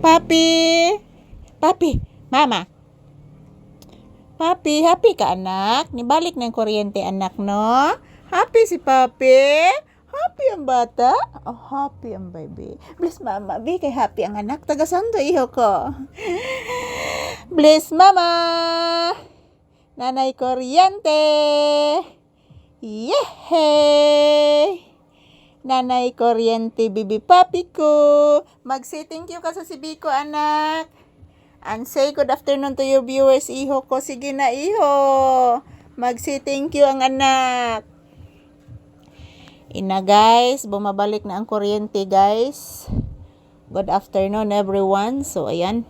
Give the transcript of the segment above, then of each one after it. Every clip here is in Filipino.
Papi! Papi! Mama! Papi, happy ka anak? Nibalik ng kuryente anak, no? Happy si Papi? Happy ang bata? Oh, happy ang baby. Bless mama, be kay happy ang anak. Taga-sando iho ko. Bless mama! Nanay kuryente! Yehey! Nanay kuryente, bibi papi ko. Mag-say thank you ka sa si Biko, anak. And say good afternoon to your viewers, iho ko. Sige na, iho. Mag-say thank you ang anak. Ina guys, bumabalik na ang kuryente guys. Good afternoon everyone. So ayan.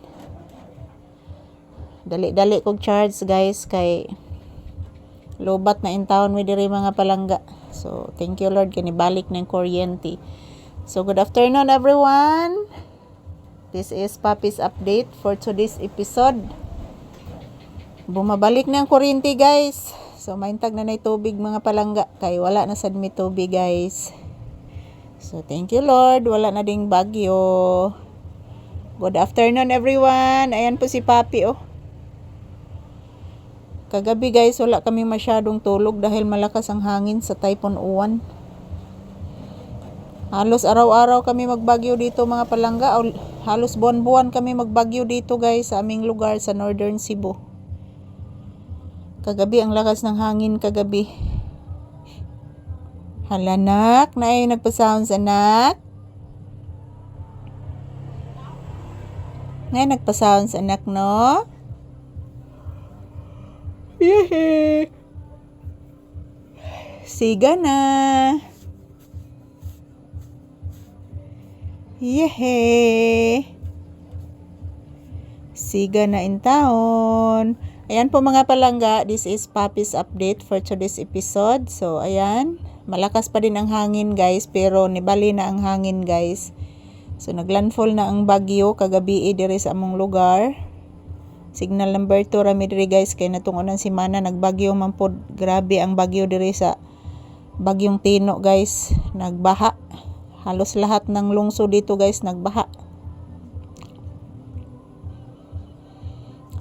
Dali-dali kog charge guys kay lobat na in town with diri mga palangga. So thank you Lord kani balik ng kuryente. So good afternoon everyone. This is Papi's update for today's episode. Bumabalik na ang kuryente guys. So maintag na nay tubig mga palangga kay wala na sad mi tubig guys. So thank you Lord, wala na ding bagyo. Good afternoon everyone. Ayan po si Papi oh. Kagabi guys, wala kami masyadong tulog dahil malakas ang hangin sa Typhoon Uwan. Halos araw-araw kami magbagyo dito mga palangga. Halos buwan-buwan kami magbagyo dito guys sa aming lugar sa Northern Cebu. Kagabi ang lakas ng hangin kagabi. Halanak, na ay nagpa-sounds anak. Ngayon nagpa-sounds anak no? Yehe. Siga na. Yehe. Siga na in town. Ayan po mga palangga, this is Papi's update for today's episode. So ayan, malakas pa din ang hangin guys, pero nibali na ang hangin guys. So naglandfall na ang bagyo kagabi diri sa among lugar. Signal number 2 rami diri guys kay natungunan si Mana nagbagyo man pod. Grabe ang bagyo diri sa Bagyong Tino guys. Nagbaha. Halos lahat ng lungsod dito guys nagbaha.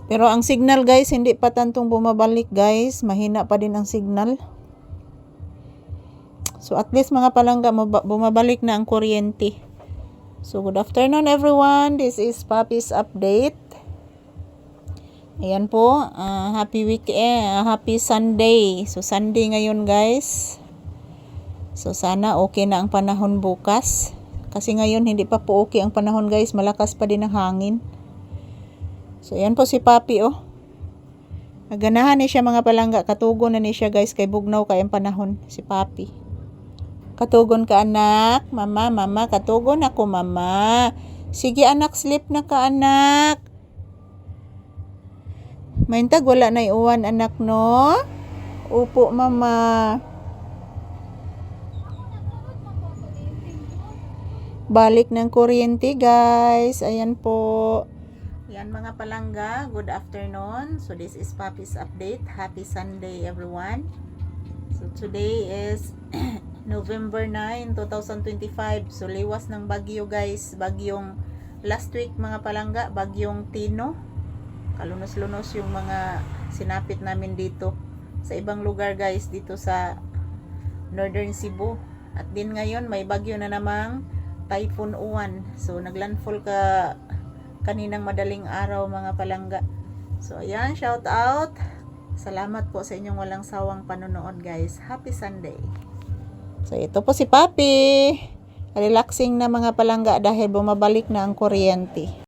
Pero ang signal guys hindi pa tantong bumabalik guys. Mahina pa din ang signal. So at least mga palangga bumabalik na ang kuryente. So good afternoon everyone. This is Papi's update. Ayan po, happy weekend, happy Sunday. So Sunday ngayon guys. So sana okay na ang panahon bukas. Kasi ngayon hindi pa po okay ang panahon guys, malakas pa din ang hangin. So ayan po si Papi oh. Naganahan ni siya mga palangga, katugon na ni siya guys kay bugnaw kay ang panahon si Papi. Katugon ka anak, mama, katugon ako mama. Sige anak, sleep na ka anak. Maintag wala na iuwan anak no? Upo mama. Balik ng kuryente guys. Ayan po. Yan mga palangga. Good afternoon. So this is Papi's update. Happy Sunday everyone. So today is November 9, 2025. So liwas ng bagyo guys. Bagyong last week mga palangga. Bagyong Tino. Kalunos-lunos yung mga sinapit namin dito sa ibang lugar guys dito sa Northern Cebu. At din ngayon may bagyo na namang Typhoon Uwan. So naglandfall ka kaninang madaling araw mga palangga. So ayan, shout out. Salamat po sa inyong walang sawang panonood guys. Happy Sunday. So ito po si Papi. Relaxing na mga palangga dahil bumabalik na ang kuryente.